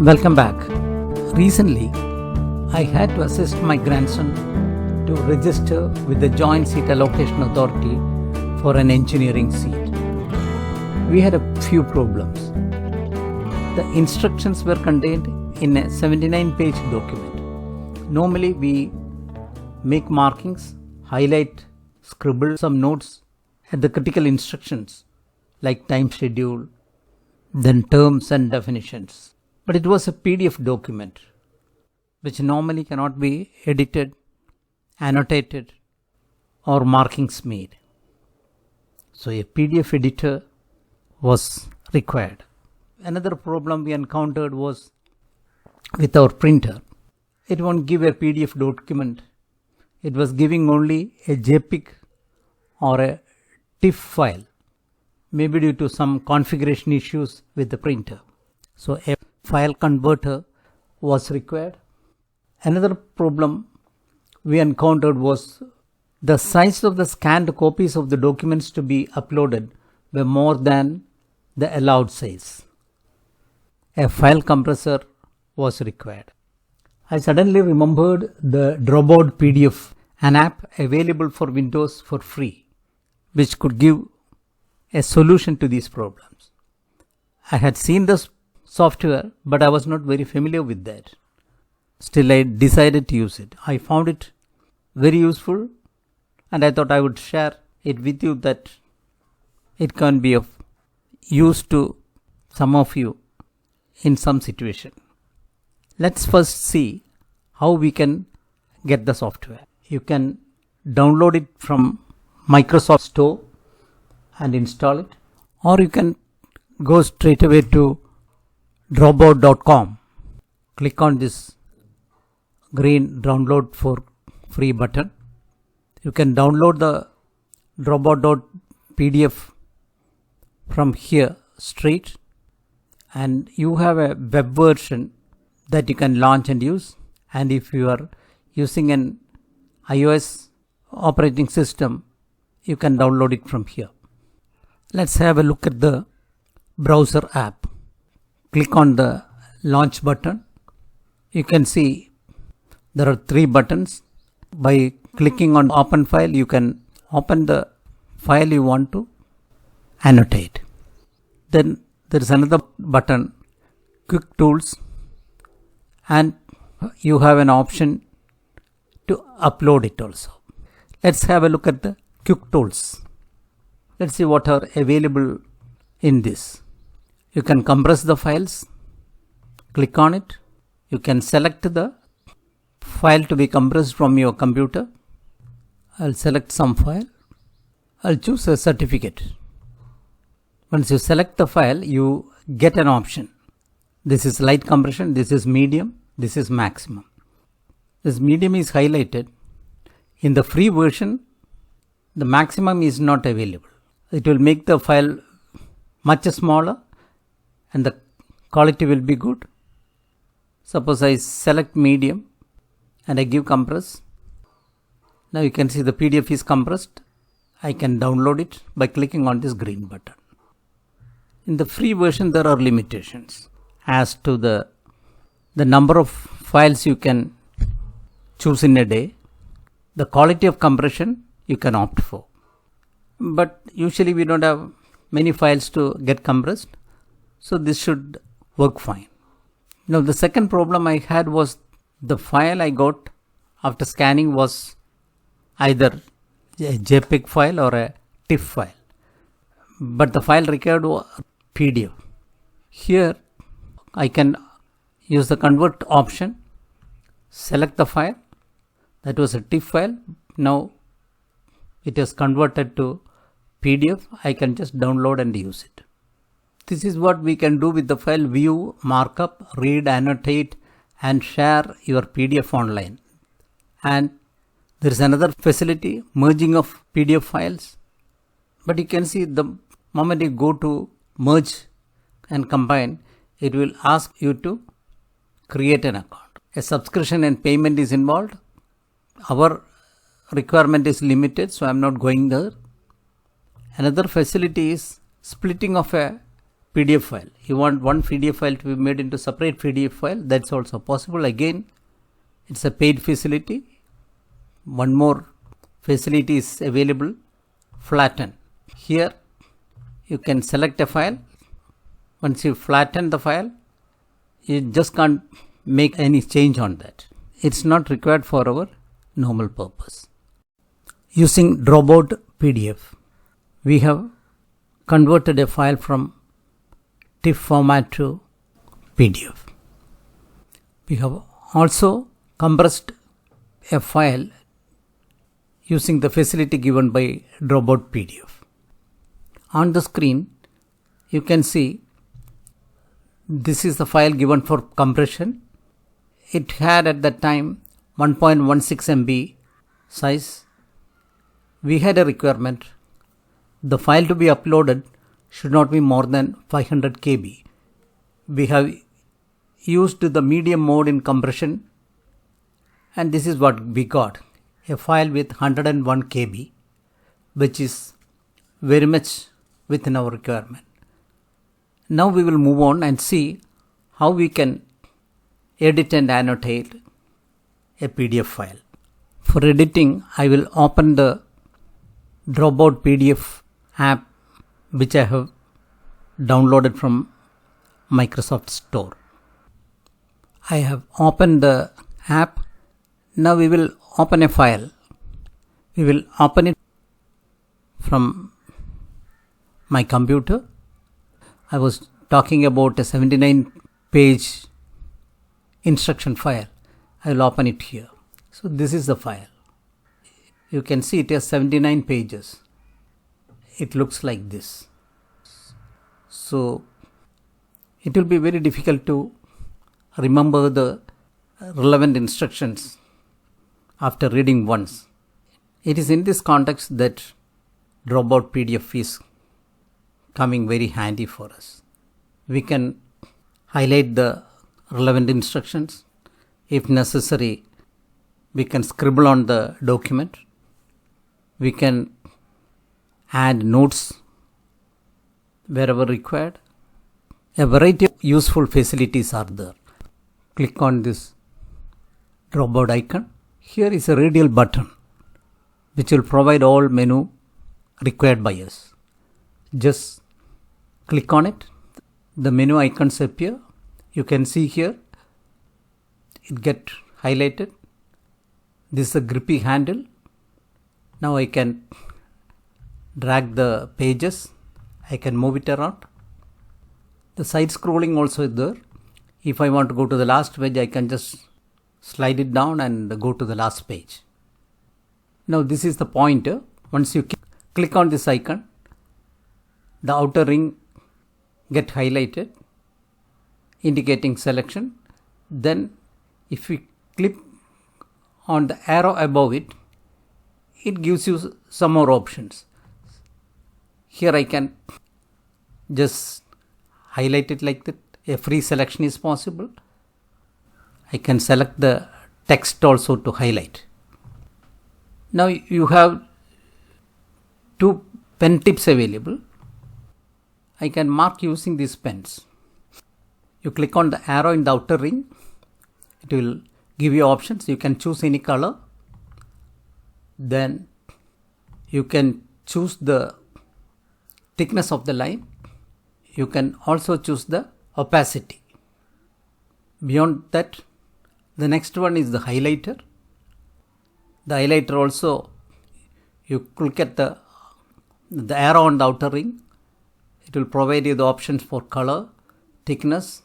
Welcome back. Recently, I had to assist my grandson to register with the Joint Seat Allocation Authority for an engineering seat. We had a few problems. The instructions were contained in a 79-page document. Normally, we make markings, highlight, scribble some notes at the critical instructions like time schedule, then terms and definitions. But it was a PDF document which normally cannot be edited, annotated or markings made. So a PDF editor was required. Another problem we encountered was with our printer. It won't give a PDF document. It was giving only a JPEG or a TIFF file, maybe due to some configuration issues with the printer. So a file converter was required. Another problem we encountered was the size of the scanned copies of the documents to be uploaded were more than the allowed size. A file compressor was required. I suddenly remembered the Drawboard PDF, an app available for Windows for free, which could give a solution to these problems. I had seen this software, but I was not very familiar with that. Still, I decided to use it. I found it very useful and I thought I would share it with you that it can be of use to some of you in some situation. Let's first see how we can get the software. You can download it from Microsoft Store and install it, or you can go straight away to drawboard.com. Click on this green download for free button. You can download the Drawboard.pdf from here straight, and you have a web version that you can launch and use. And if you are using an iOS operating system, you can download it from here. Let's have a look at the browser app. Click on the launch button. You can see there are three buttons. By clicking on open file, you can open the file you want to annotate. Then there is another button, quick tools, and you have an option to upload it also. Let's have a look at the quick tools. Let's see what are available in this. You can compress the files. Click on it. You can select the file to be compressed from your computer. I'll select some file. I'll choose a certificate. Once you select the file, you get an option. This is light compression, this is medium, this is maximum. This medium is highlighted. In the free version, the maximum is not available. It will make the file much smaller and the quality will be good. Suppose I select medium and I give compress. Now you can see the PDF is compressed. I can download it by clicking on this green button. In the free version, there are limitations as to the number of files you can choose in a day, the quality of compression you can opt for. But usually we don't have many files to get compressed, so this should work fine. Now the second problem I had was the file I got after scanning was either a JPEG file or a TIFF file, but the file required was PDF. Here I can use the convert option, select the file. That was a TIFF file. Now it is converted to PDF. I can just download and use it. This is what we can do with the file: view, markup, read, annotate and share your PDF online. And there is another facility, merging of PDF files. But you can see the moment you go to merge and combine, it will ask you to create an account. A subscription and payment is involved. Our requirement is limited, so I am not going there. Another facility is splitting of a PDF file. You want one PDF file to be made into separate PDF file, that's also possible. Again, it's a paid facility. One more facility is available, flatten. Here you can select a file. Once you flatten the file, you just can't make any change on that. It's not required for our normal purpose. Using Drawboard PDF, we have converted a file from TIFF format to PDF. We have also compressed a file using the facility given by Drawboard PDF. On the screen, you can see this is the file given for compression. It had at that time 1.16 MB size. We had a requirement. The file to be uploaded should not be more than 500 KB. We have used the medium mode in compression, and this is what we got, a file with 101 KB, which is very much within our requirement. Now we will move on and see how we can edit and annotate a PDF file. For editing, I will open the Drawboard PDF app which I have downloaded from Microsoft Store. I have opened the app. Now we will open a file. We will open it from my computer. I was talking about a 79 page instruction file. I will open it here. So this is the file. You can see it has 79 pages. It looks like this. So it will be very difficult to remember the relevant instructions after reading once. It is in this context that Drawboard PDF is coming very handy for us. We can highlight the relevant instructions. If necessary, we can scribble on the document. We can add notes wherever required. A variety of useful facilities are there. Click on this Drawboard icon. Here is a radial button which will provide all menu required by us. Just click on it. The menu icons appear. You can see here it get highlighted. This is a Grippy handle. Now I can drag the pages. I can move it around. The side scrolling also is there. If I want to go to the last page, I can just slide it down and go to the last page. Now this is the pointer. Once you click on this icon, the outer ring get highlighted, indicating selection. Then if we click on the arrow above it, it gives you some more options. Here I can just highlight it like that. A free selection is possible. I can select the text also to highlight. Now you have two pen tips available. I can mark using these pens. You click on the arrow in the outer ring. It will give you options. You can choose any color. Then you can choose the thickness of the line. You can also choose the opacity. Beyond that, the next one is the highlighter. The highlighter also, you look at the arrow on the outer ring. It will provide you the options for color, thickness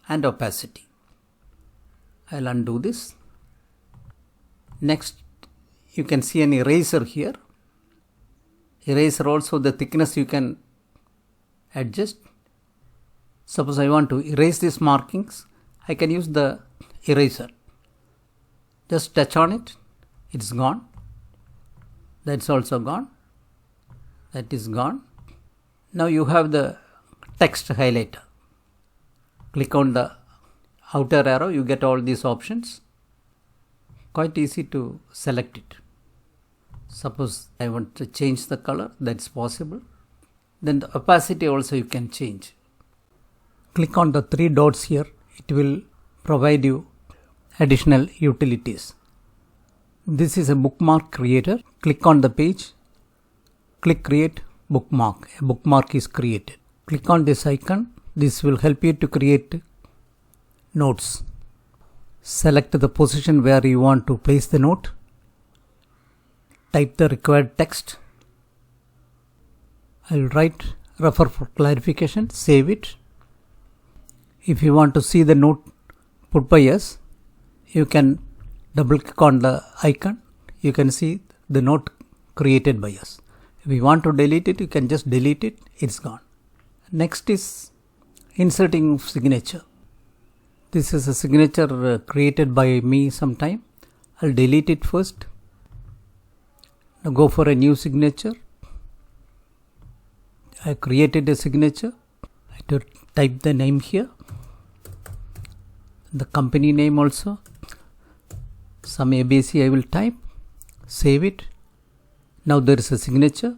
and opacity. I'll undo this. Next, you can see an eraser here. Eraser also, the thickness you can adjust. Suppose I want to erase these markings, I can use the eraser. Just touch on it, it's gone. That's also gone. That is gone. Now you have the text highlighter. Click on the outer arrow, you get all these options. Quite easy to select it. Suppose I want to change the color, that's possible. Then the opacity also you can change. click on the three dots here. It will provide you additional utilities. This is a bookmark creator. Click on the page. Click create bookmark. A bookmark is created. Click on this icon. This will help you to create notes. Select the position where you want to place the note. Type the required text. I will write refer for clarification. Save it. If you want to see the note put by us, you can double click on the icon. You can see the note created by us. If you want to delete it, you can just delete it. It's gone. Next is inserting signature. This is a signature created by me sometime. I'll delete it first. Now go for a new signature. I created a signature. I have to type the name here. The company name also. Some ABC I will type. Save it. Now there is a signature.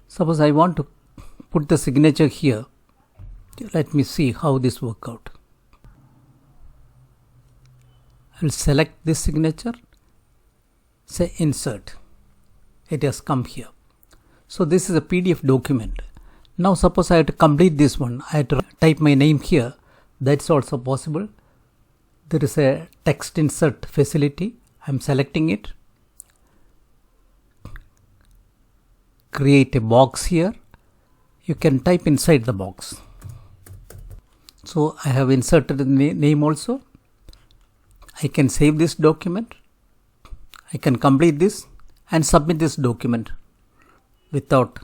Suppose I want to put the signature here. Let me see how this works out. I will select this signature. Say insert. It has come here. So this is a PDF document. Now suppose I have to complete this one. I have to type my name here. That's also possible. There is a text insert facility. I am selecting it. Create a box here. You can type inside the box. So I have inserted the name also. I can save this document. I can complete this and submit this document without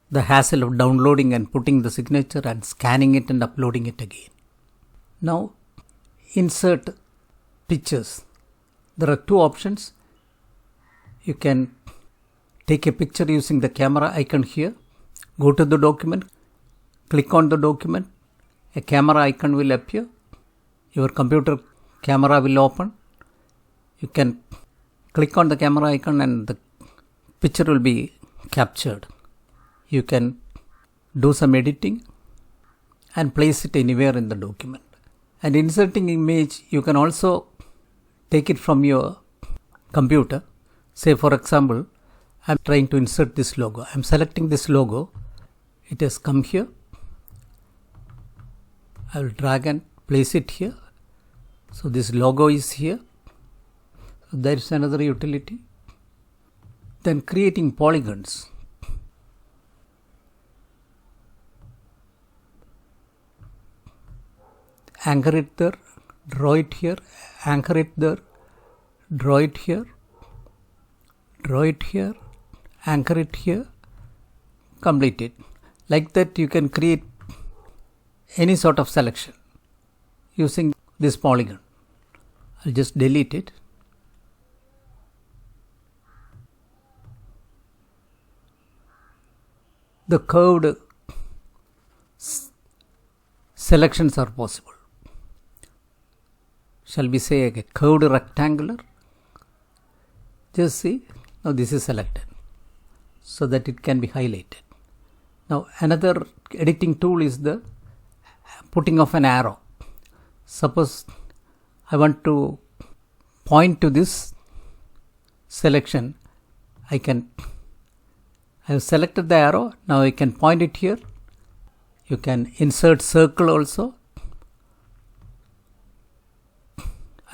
the hassle of downloading and putting the signature and scanning it and uploading it again. Now insert pictures. There are two options. You can take a picture using the camera icon here. Go to the document. Click on the document. A camera icon will appear. Your computer camera will open. You can click on the camera icon and the picture will be captured. You can do some editing and place it anywhere in the document. And inserting image, you can also take it from your computer. Say for example, I am trying to insert this logo. I am selecting this logo. It has come here. I will drag and place it here. So this logo is here. So there is another utility. Then creating polygons. Anchor it there, draw it here, anchor it there, draw it here, draw it here, anchor it here, complete it. Like that you can create any sort of selection using this polygon. I'll just delete it. The curved selections are possible. Shall we say a curved rectangular? Just see, now this is selected so that it can be highlighted. Now another editing tool is the putting of an arrow. Suppose I want to point to this selection. I have selected the arrow. Now I can point it here. You can insert circle also.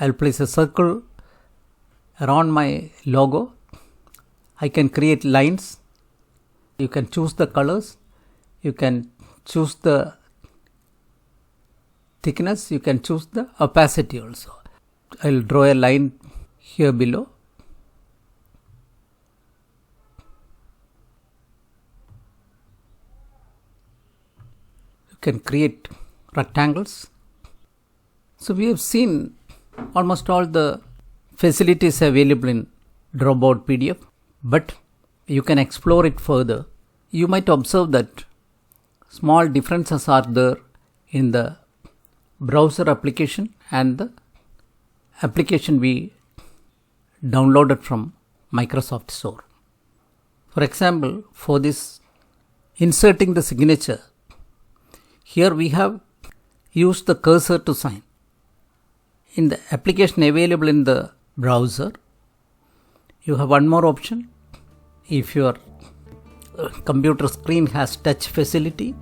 I'll place a circle around my logo. I can create lines. You can choose the colors. You can choose the thickness. You can choose the opacity also. I'll draw a line here below. You can create rectangles. So we have seen almost all the facilities available in Drawboard PDF, but you can explore it further. You might observe that small differences are there in the browser application and the application we downloaded from Microsoft Store. For example, for this inserting the signature, Here we have used the cursor to sign. In the application available in the browser, you have one more option. If your computer screen has touch facility,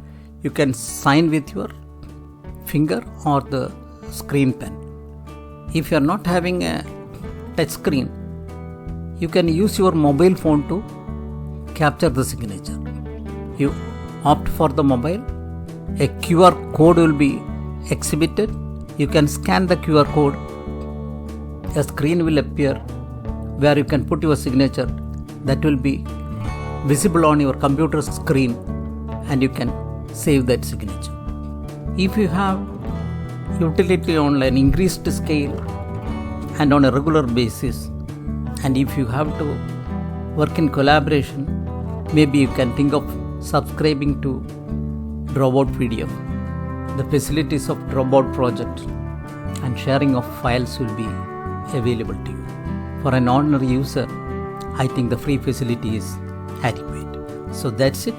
you can sign with your finger or the screen pen. If you are not having a touch screen, you can use your mobile phone to capture the signature. You opt for the mobile, a QR code will be exhibited. You can scan the QR code. A screen will appear where you can put your signature that will be visible on your computer screen, and you can save that signature. If you have utility on an increased scale and on a regular basis, and if you have to work in collaboration, maybe you can think of subscribing to Drawboard PDF. The facilities of Drawboard project and sharing of files will be available to you. For an ordinary user, I think the free facility is adequate. So that's it.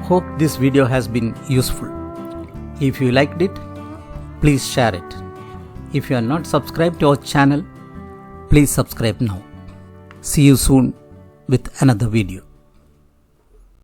Hope this video has been useful. If you liked it, please share it. If you are not subscribed to our channel, please subscribe now. See you soon with another video.